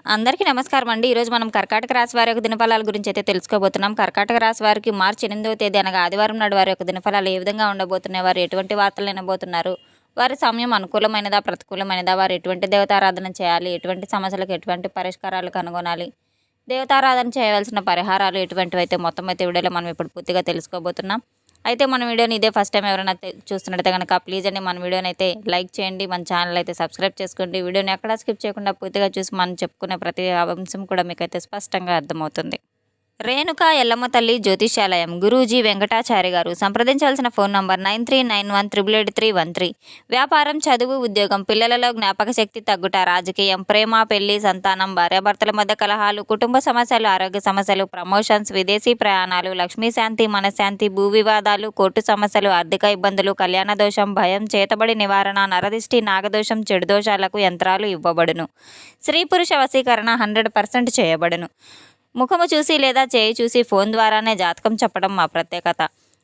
అందరికీ నమస్కారం అండి. ఈరోజు మనం కర్కాటక రాశి వారి యొక్క దినఫలాల గురించి అయితే తెలుసుకోబోతున్నాం. కర్కాటక రాశి వారికి మార్చి 8వ తేదీ అనగా ఆదివారం నాడు వారి యొక్క దినఫలాలు ఏ విధంగా ఉండబోతున్నాయి, వారు ఎటువంటి వార్తలు వినబోతున్నారు, వారి సమయం అనుకూలమైనదా ప్రతికూలమైనదా, వారు ఎటువంటి దేవతారాధన చేయాలి, ఎటువంటి సమస్యలకు ఎటువంటి పరిష్కారాలు కనుగొనాలి, దేవతారాధన చేయవలసిన పరిహారాలు ఎటువంటివి అయితే మొత్తం అయితే వీడియోలో మనం ఇప్పుడు పూర్తిగా తెలుసుకోబోతున్నాం. అయితే మన వీడియోని ఇదే ఫస్ట్ టైం ఎవరైనా చూస్తున్నట్టే కనుక ప్లీజ్ అండి మన వీడియోని అయితే లైక్ చేయండి, మన ఛానల్ అయితే సబ్స్క్రైబ్ చేసుకోండి. వీడియోని ఎక్కడా స్కిప్ చేయకుండా పూర్తిగా చూసి మనం చెప్పుకునే ప్రతి అంశం కూడా మీకైతే స్పష్టంగా అర్థమవుతుంది. రేణుకా ఎల్లమ్మ తల్లి జ్యోతిష్యాలయం గురూజీ వెంకటాచారి గారు. సంప్రదించాల్సిన ఫోన్ నంబర్ 9391888313. వ్యాపారం, చదువు, ఉద్యోగం, పిల్లలలో జ్ఞాపక శక్తి తగ్గుట, రాజకీయం, ప్రేమ, పెళ్లి, సంతానం, భార్యాభర్తల మధ్య కలహాలు, కుటుంబ సమస్యలు, ఆరోగ్య సమస్యలు, ప్రమోషన్స్, విదేశీ ప్రయాణాలు, లక్ష్మీశాంతి, మనశ్శాంతి, భూ వివాదాలు, కోర్టు సమస్యలు, ఆర్థిక ఇబ్బందులు, కళ్యాణ దోషం, భయం, చేతబడి నివారణ, నరదిష్టి, నాగదోషం, చెడు దోషాలకు యంత్రాలు ఇవ్వబడును. స్త్రీ పురుష వశీకరణ 100% చేయబడును. ముఖము చూసి లేదా చేయి చూసి ఫోన్ ద్వారానే జాతకం చెప్పడం మా ప్రత్యేకత.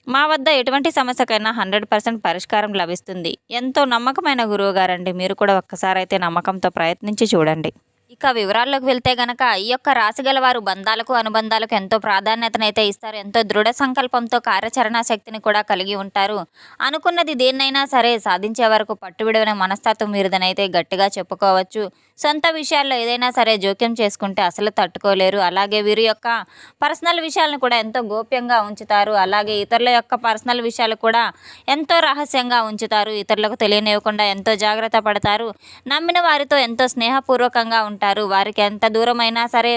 మా వద్ద ఎటువంటి సమస్యకైనా 100% పరిష్కారం లభిస్తుంది. ఎంతో నమ్మకమైన గురువు గారండి. మీరు కూడా ఒక్కసారి అయితే నమ్మకంతో ప్రయత్నించి చూడండి. ఇక వివరాల్లోకి వెళ్తే గనక ఈ యొక్క రాశి గల వారు బంధాలకు, అనుబంధాలకు ఎంతో ప్రాధాన్యతనైతే ఇస్తారు. ఎంతో దృఢ సంకల్పంతో కార్యాచరణ శక్తిని కూడా కలిగి ఉంటారు. అనుకున్నది దేన్నైనా సరే సాధించే వరకు పట్టువిడవని మనస్తత్వం వీరిదనైతే గట్టిగా చెప్పుకోవచ్చు. సొంత విషయాల్లో ఏదైనా సరే జోక్యం చేసుకుంటే అసలు తట్టుకోలేరు. అలాగే వీరి యొక్క పర్సనల్ విషయాలను కూడా ఎంతో గోప్యంగా ఉంచుతారు. అలాగే ఇతరుల యొక్క పర్సనల్ విషయాలు కూడా ఎంతో రహస్యంగా ఉంచుతారు. ఇతరులకు తెలియనివ్వకుండా ఎంతో జాగ్రత్త పడతారు. నమ్మిన వారితో ఎంతో స్నేహపూర్వకంగా ఉంటారు. వారికి ఎంత దూరమైనా సరే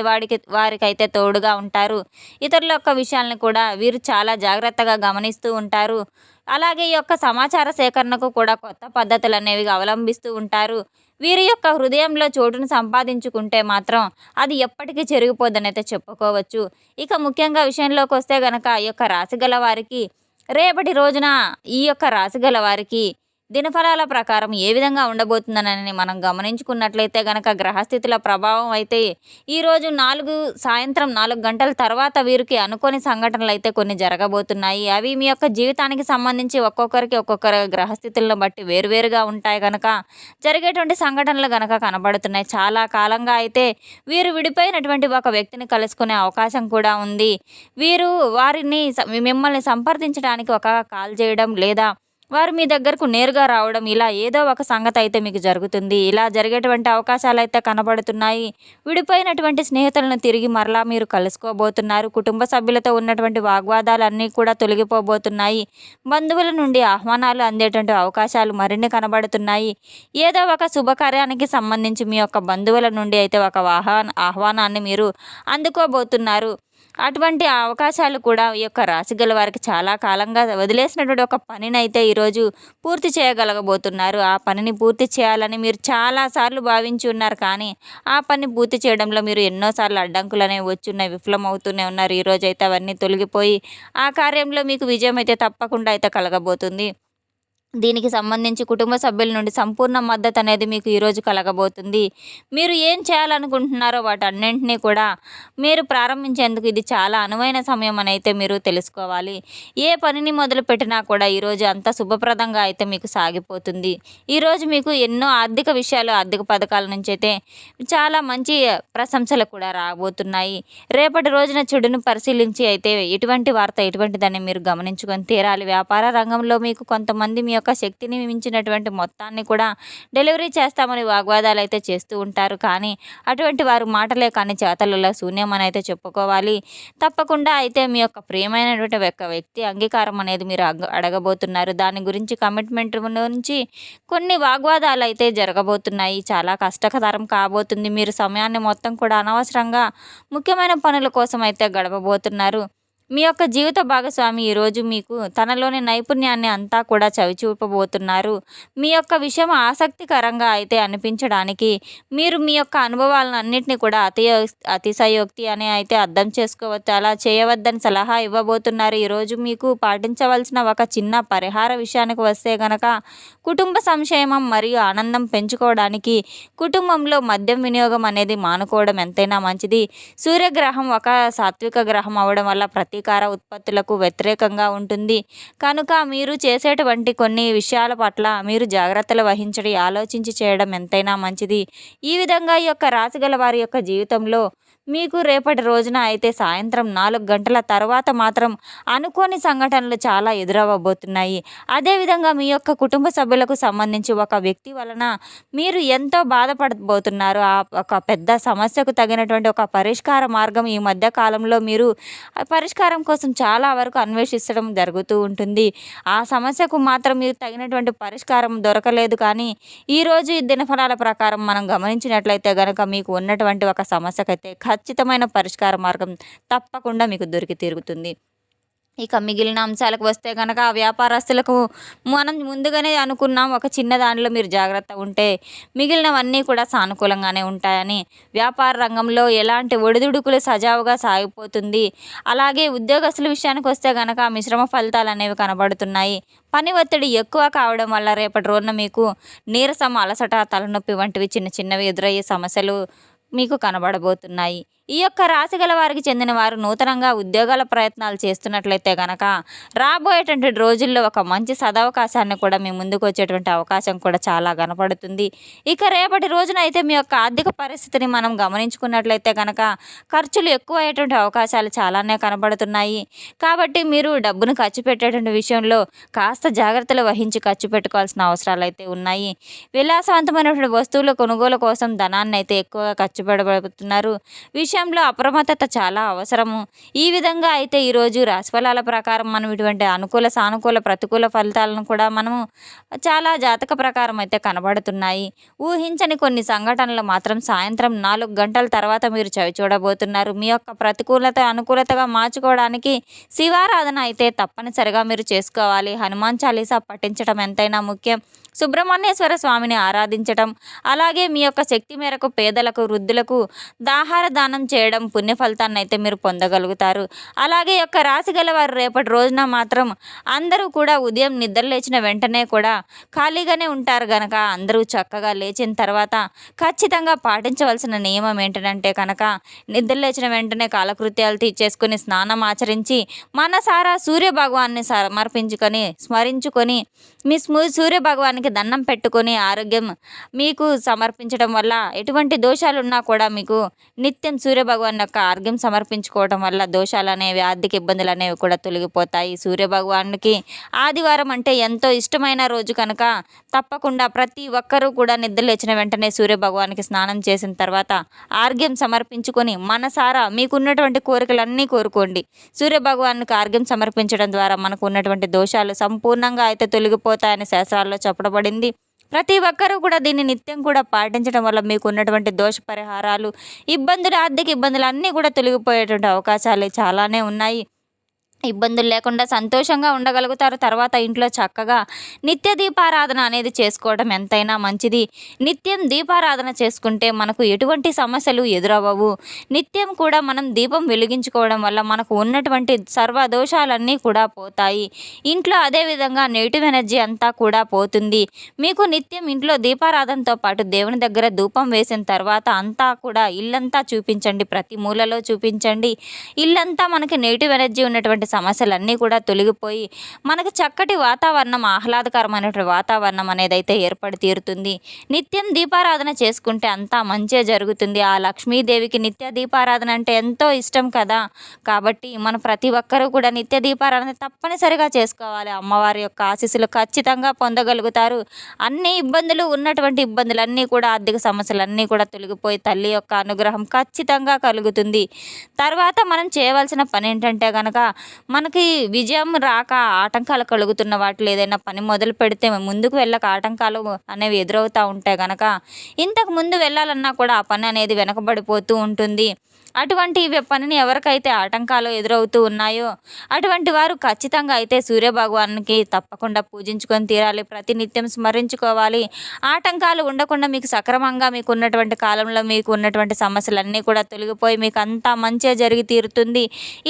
వారికైతే తోడుగా ఉంటారు. ఇతరుల యొక్క విషయాలను కూడా వీరు చాలా జాగ్రత్తగా గమనిస్తూ ఉంటారు. అలాగే ఈ యొక్క సమాచార సేకరణకు కూడా కొత్త పద్ధతులు అనేవి అవలంబిస్తూ ఉంటారు. వీరి యొక్క హృదయంలో చోటును సంపాదించుకుంటే మాత్రం అది ఎప్పటికీ చెరిగిపోద్దని అయితే చెప్పుకోవచ్చు. ఇక ముఖ్యంగా విషయంలోకి వస్తే గనక ఈ యొక్క రాశి గల వారికి రేపటి రోజున ఈ యొక్క రాశి గల వారికి దినఫలాల ప్రకారం ఏ విధంగా ఉండబోతుందని మనం గమనించుకున్నట్లయితే గనక గ్రహస్థితుల ప్రభావం అయితే ఈరోజు సాయంత్రం 4 గంటల తర్వాత వీరికి అనుకోని సంఘటనలు అయితే కొన్ని జరగబోతున్నాయి. అవి మీ యొక్క జీవితానికి సంబంధించి ఒక్కొక్కరికి ఒక్కొక్కరు గ్రహస్థితులను బట్టి వేరువేరుగా ఉంటాయి కనుక జరిగేటువంటి సంఘటనలు గనక కనబడుతున్నాయి. చాలా కాలంగా అయితే వీరు విడిపోయినటువంటి ఒక వ్యక్తిని కలుసుకునే అవకాశం కూడా ఉంది. వీరు మిమ్మల్ని సంప్రదించడానికి ఒక కాల్ చేయడం లేదా వారు మీ దగ్గరకు నేరుగా రావడం, ఇలా ఏదో ఒక సంగతి అయితే మీకు జరుగుతుంది. ఇలా జరిగేటువంటి అవకాశాలు అయితే కనబడుతున్నాయి. విడిపోయినటువంటి స్నేహితులను తిరిగి మరలా మీరు కలుసుకోబోతున్నారు. కుటుంబ సభ్యులతో ఉన్నటువంటి వాగ్వాదాలన్నీ కూడా తొలగిపోబోతున్నాయి. బంధువుల నుండి ఆహ్వానాలు అందేటువంటి అవకాశాలు మరిన్ని కనబడుతున్నాయి. ఏదో ఒక శుభకార్యానికి సంబంధించి మీ యొక్క బంధువుల నుండి అయితే ఒక ఆహ్వానాన్ని మీరు అందుకోబోతున్నారు. అటువంటి అవకాశాలు కూడా ఈ యొక్క రాశి గల వారికి చాలా కాలంగా వదిలేసినటువంటి ఒక పనిని అయితే ఈరోజు పూర్తి చేయగలగబోతున్నారు. ఆ పనిని పూర్తి చేయాలని మీరు చాలాసార్లు భావించి ఉన్నారు. కానీ ఆ పని పూర్తి చేయడంలో మీరు ఎన్నోసార్లు అడ్డంకులు అనేవి వచ్చున్నాయి, విఫలమవుతూనే ఉన్నారు. ఈరోజు అయితే అవన్నీ తొలగిపోయి ఆ కార్యంలో మీకు విజయం అయితే తప్పకుండా అయితే కలగబోతుంది. దీనికి సంబంధించి కుటుంబ సభ్యుల నుండి సంపూర్ణ మద్దతు అనేది మీకు ఈరోజు కలగబోతుంది. మీరు ఏం చేయాలనుకుంటున్నారో వాటన్నింటినీ కూడా మీరు ప్రారంభించేందుకు ఇది చాలా అనువైన సమయం అని అయితే మీరు తెలుసుకోవాలి. ఏ పనిని మొదలుపెట్టినా కూడా ఈరోజు అంత శుభప్రదంగా అయితే మీకు సాగిపోతుంది. ఈరోజు మీకు ఎన్నో ఆర్థిక విషయాలు, ఆర్థిక పథకాల నుంచి అయితే చాలా మంచి ప్రశంసలు కూడా రాబోతున్నాయి. రేపటి రోజున చెడును పరిశీలించి అయితే ఎటువంటి వార్త ఎటువంటిదని మీరు గమనించుకొని తీరాలి. వ్యాపార రంగంలో మీకు కొంతమంది మీ యొక్క శక్తిని మించినటువంటి మొత్తాన్ని కూడా డెలివరీ చేస్తామని వాగ్వాదాలు అయితే చేస్తూ ఉంటారు. కానీ అటువంటి వారు మాటలే కానీ చేతలలో శూన్యం అని అయితే చెప్పుకోవాలి. తప్పకుండా అయితే మీ యొక్క ప్రియమైనటువంటి ఒక వ్యక్తి అంగీకారం అనేది మీరు అడగబోతున్నారు. దాని గురించి కమిట్మెంట్ నుంచి కొన్ని వాగ్వాదాలు అయితే జరగబోతున్నాయి. చాలా కష్టతరం కాబోతుంది. మీరు సమయాన్ని మొత్తం కూడా అనవసరంగా ముఖ్యమైన పనుల కోసం అయితే గడపబోతున్నారు. మీ యొక్క జీవిత భాగస్వామి ఈరోజు మీకు తనలోని నైపుణ్యాన్ని అంతా కూడా చవిచూపబోతున్నారు. మీ యొక్క విషయం ఆసక్తికరంగా అయితే అనిపించడానికి మీరు మీ యొక్క అనుభవాలను అన్నింటినీ కూడా అతిశయోక్తి అని అయితే అర్థం చేసుకోవచ్చు. అలా చేయవద్దని సలహా ఇవ్వబోతున్నారు. ఈరోజు మీకు పాటించవలసిన ఒక చిన్న పరిహార విషయానికి వస్తే గనక కుటుంబ సంక్షేమం మరియు ఆనందం పెంచుకోవడానికి కుటుంబంలో మద్యం వినియోగం అనేది మానుకోవడం ఎంతైనా మంచిది. సూర్యగ్రహం ఒక సాత్విక గ్రహం అవ్వడం వల్ల ప్రతి హానికార ఉత్పత్తులకు వ్యతిరేకంగా ఉంటుంది. కనుక మీరు చేసేటువంటి కొన్ని విషయాల పట్ల మీరు జాగ్రత్తలు వహించడి ఆలోచించి చేయడం ఎంతైనా మంచిది. ఈ విధంగా ఈ యొక్క రాశిగల వారి యొక్క జీవితంలో మీకు రేపటి రోజున అయితే సాయంత్రం 4 గంటల తర్వాత మాత్రం అనుకోని సంఘటనలు చాలా ఎదురవ్వబోతున్నాయి. అదేవిధంగా మీ యొక్క కుటుంబ సభ్యులకు సంబంధించి ఒక వ్యక్తి వలన మీరు ఎంతో బాధపడబోతున్నారు. ఆ ఒక పెద్ద సమస్యకు తగినటువంటి ఒక పరిష్కార మార్గం ఈ మధ్య కాలంలో మీరు ఆ పరిష్కారం కోసం చాలా వరకు అన్వేషించడం జరుగుతూ ఉంటుంది. ఆ సమస్యకు మాత్రం మీరు తగినటువంటి పరిష్కారం దొరకలేదు. కానీ ఈరోజు ఈ దినఫలాల ప్రకారం మనం గమనించినట్లయితే గనక మీకు ఉన్నటువంటి ఒక సమస్యకైతే ఖచ్చితమైన పరిష్కార మార్గం తప్పకుండా మీకు దొరికి తీరుతుంది. ఇక మిగిలిన అంశాలకు వస్తే గనక వ్యాపారస్తులకు మనం ముందుగానే అనుకున్నాం ఒక చిన్న దానిలో మీరు జాగ్రత్త ఉంటే మిగిలినవన్నీ కూడా సానుకూలంగానే ఉంటాయని. వ్యాపార రంగంలో ఎలాంటి ఒడిదుడుకులు సజావుగా సాగిపోతుంది. అలాగే ఉద్యోగస్తుల విషయానికి వస్తే గనక మిశ్రమ ఫలితాలు అనేవి కనబడుతున్నాయి. పని ఒత్తిడి ఎక్కువ కావడం వల్ల రేపటి రోజున మీకు నీరసం, అలసట, తలనొప్పి వంటివి చిన్న చిన్నవి ఎదురయ్యే సమస్యలు మీకు కనబడబోతున్నాయి. ఈ యొక్క రాశి గల వారికి చెందిన వారు నూతనంగా ఉద్యోగాల ప్రయత్నాలు చేస్తున్నట్లయితే గనక రాబోయేటువంటి రోజుల్లో ఒక మంచి సదవకాశాన్ని కూడా మీ ముందుకు వచ్చేటువంటి అవకాశం కూడా చాలా కనపడుతుంది. ఇక రేపటి రోజున అయితే మీ యొక్క ఆర్థిక పరిస్థితిని మనం గమనించుకున్నట్లయితే కనుక ఖర్చులు ఎక్కువ అయ్యేటువంటి అవకాశాలు చాలానే కనబడుతున్నాయి. కాబట్టి మీరు డబ్బును ఖర్చు పెట్టేటువంటి విషయంలో కాస్త జాగ్రత్తలు వహించి ఖర్చు పెట్టుకోవాల్సిన అవసరాలు అయితే ఉన్నాయి. విలాసవంతమైనటువంటి వస్తువుల కొనుగోలు కోసం ధనాన్ని అయితే ఎక్కువగా ఖర్చు పెడబడుతున్నారు. విషయంలో అప్రమత్తత చాలా అవసరము. ఈ విధంగా అయితే ఈరోజు రాశిఫలాల ప్రకారం మనం ఇటువంటి అనుకూల, సానుకూల, ప్రతికూల ఫలితాలను కూడా మనము చాలా జాతక ప్రకారం అయితే కనబడుతున్నాయి. ఊహించని కొన్ని సంఘటనలు మాత్రం సాయంత్రం 4 గంటల తర్వాత మీరు చవి చూడబోతున్నారు. మీ యొక్క ప్రతికూలత అనుకూలతగా మార్చుకోవడానికి శివారాధన అయితే తప్పనిసరిగా మీరు చేసుకోవాలి. హనుమాన్ చాలీసా పఠించడం ఎంతైనా ముఖ్యం. సుబ్రహ్మణ్యేశ్వర స్వామిని ఆరాధించటం, అలాగే మీ యొక్క శక్తి మేరకు పేదలకు, వృద్ధులకు ఆహార దానం చేయడం పుణ్య ఫలితాన్ని అయితే మీరు పొందగలుగుతారు. అలాగే యొక్క రాశి గల వారు రేపటి రోజున మాత్రం అందరూ కూడా ఉదయం నిద్ర లేచిన వెంటనే కూడా ఖాళీగానే ఉంటారు గనక అందరూ చక్కగా లేచిన తర్వాత ఖచ్చితంగా పాటించవలసిన నియమం ఏంటంటే కనుక నిద్ర లేచిన వెంటనే కాలకృత్యాలు తీర్చేసుకుని స్నానం ఆచరించి మనసారా సూర్య భగవాన్ని సమర్పించుకొని స్మరించుకొని మీ సూర్య భగవానికి దండం పెట్టుకొని ఆరోగ్యం మీకు సమర్పించడం వల్ల ఎటువంటి దోషాలున్నా కూడా మీకు నిత్యం సూర్య భగవాన్ యొక్క ఆరోగ్యం సమర్పించుకోవడం వల్ల దోషాలు అనేవి, ఆర్థిక ఇబ్బందులు అనేవి కూడా తొలగిపోతాయి. సూర్య భగవానునికి ఆదివారం అంటే ఎంతో ఇష్టమైన రోజు కనుక తప్పకుండా ప్రతి ఒక్కరూ కూడా నిద్ర లేచిన వెంటనే సూర్య భగవానికి స్నానం చేసిన తర్వాత ఆర్ఘ్యం సమర్పించుకొని మనసారా మీకున్నటువంటి కోరికలన్నీ కోరుకోండి. సూర్య భగవానికి ఆర్ఘ్యం సమర్పించడం ద్వారా మనకు ఉన్నటువంటి దోషాలు సంపూర్ణంగా అయితే తొలగిపోతాయని శాస్త్రాల్లో చెప్పబడింది. ప్రతి ఒక్కరూ కూడా దీన్ని నిత్యం కూడా పాటించడం వల్ల మీకు ఉన్నటువంటి దోష పరిహారాలు, ఇబ్బందులు, ఆర్థిక ఇబ్బందులు అన్నీ కూడా తొలగిపోయేటువంటి అవకాశాలు చాలానే ఉన్నాయి. ఇబ్బందులు లేకుండా సంతోషంగా ఉండగలుగుతారు. తర్వాత ఇంట్లో చక్కగా నిత్య దీపారాధన అనేది చేసుకోవడం ఎంతైనా మంచిది. నిత్యం దీపారాధన చేసుకుంటే మనకు ఎటువంటి సమస్యలు ఎదురవ్వవు. నిత్యం కూడా మనం దీపం వెలిగించుకోవడం వల్ల మనకు ఉన్నటువంటి సర్వ దోషాలన్నీ కూడా పోతాయి. ఇంట్లో అదేవిధంగా నెగిటివ్ ఎనర్జీ అంతా కూడా పోతుంది. మీకు నిత్యం ఇంట్లో దీపారాధనతో పాటు దేవుని దగ్గర ధూపం వేసిన తర్వాత అంతా కూడా ఇల్లంతా చూపించండి. ప్రతి మూలలో చూపించండి. ఇల్లంతా మనకి నెగిటివ్ ఎనర్జీ ఉన్నటువంటి సమస్యలన్నీ కూడా తొలగిపోయి మనకు చక్కటి వాతావరణం, ఆహ్లాదకరమైనటువంటి వాతావరణం అనేది అయితే ఏర్పడి తీరుతుంది. నిత్యం దీపారాధన చేసుకుంటే అంతా మంచిగా జరుగుతుంది. ఆ లక్ష్మీదేవికి నిత్య దీపారాధన అంటే ఎంతో ఇష్టం కదా. కాబట్టి మన ప్రతి ఒక్కరూ కూడా నిత్య దీపారాధన తప్పనిసరిగా చేసుకోవాలి. అమ్మవారి యొక్క ఆశీస్సులు ఖచ్చితంగా పొందగలుగుతారు. అన్ని ఇబ్బందులు ఉన్నటువంటి ఇబ్బందులన్నీ కూడా, ఆర్థిక సమస్యలన్నీ కూడా తొలగిపోయి తల్లి యొక్క అనుగ్రహం ఖచ్చితంగా కలుగుతుంది. తర్వాత మనం చేయవలసిన పని ఏంటంటే కనుక మనకి విజయం రాక ఆటంకాలు కలుగుతున్న వాటిలో ఏదైనా పని మొదలు పెడితే ముందుకు వెళ్ళక ఆటంకాలు అనేవి ఎదురవుతూ ఉంటాయి కనుక ఇంతకు ముందు వెళ్ళాలన్నా కూడా ఆ పని అనేది వెనకబడిపోతూ ఉంటుంది. అటువంటి పనిని ఎవరికైతే ఆటంకాలు ఎదురవుతూ ఉన్నాయో అటువంటి వారు ఖచ్చితంగా అయితే సూర్యభగవానికి తప్పకుండా పూజించుకొని తీరాలి. ప్రతినిత్యం స్మరించుకోవాలి. ఆటంకాలు ఉండకుండా మీకు సక్రమంగా మీకు ఉన్నటువంటి కాలంలో మీకు ఉన్నటువంటి సమస్యలన్నీ కూడా తొలగిపోయి మీకు అంతా మంచిగా జరిగి తీరుతుంది.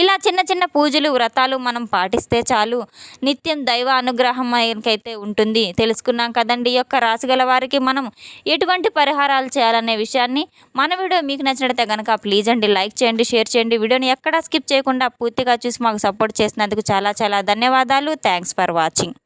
ఇలా చిన్న చిన్న పూజలు, వ్రతాలు మనం పాటిస్తే చాలు, నిత్యం దైవ అనుగ్రహం మనకైతే ఉంటుంది. తెలుసుకున్నాం కదండి. ఈ యొక్క రాశి గల వారికి మనం ఎటువంటి పరిహారాలు చేయాలనే విషయాన్ని. మన వీడియో మీకు నచ్చినట్లయితే కనుక ప్లీజ్ అండి లైక్ చేయండి, షేర్ చేయండి. వీడియోని ఎక్కడా స్కిప్ చేయకుండా పూర్తిగా చూసి మాకు సపోర్ట్ చేసినందుకు చాలా చాలా ధన్యవాదాలు. Thanks for watching.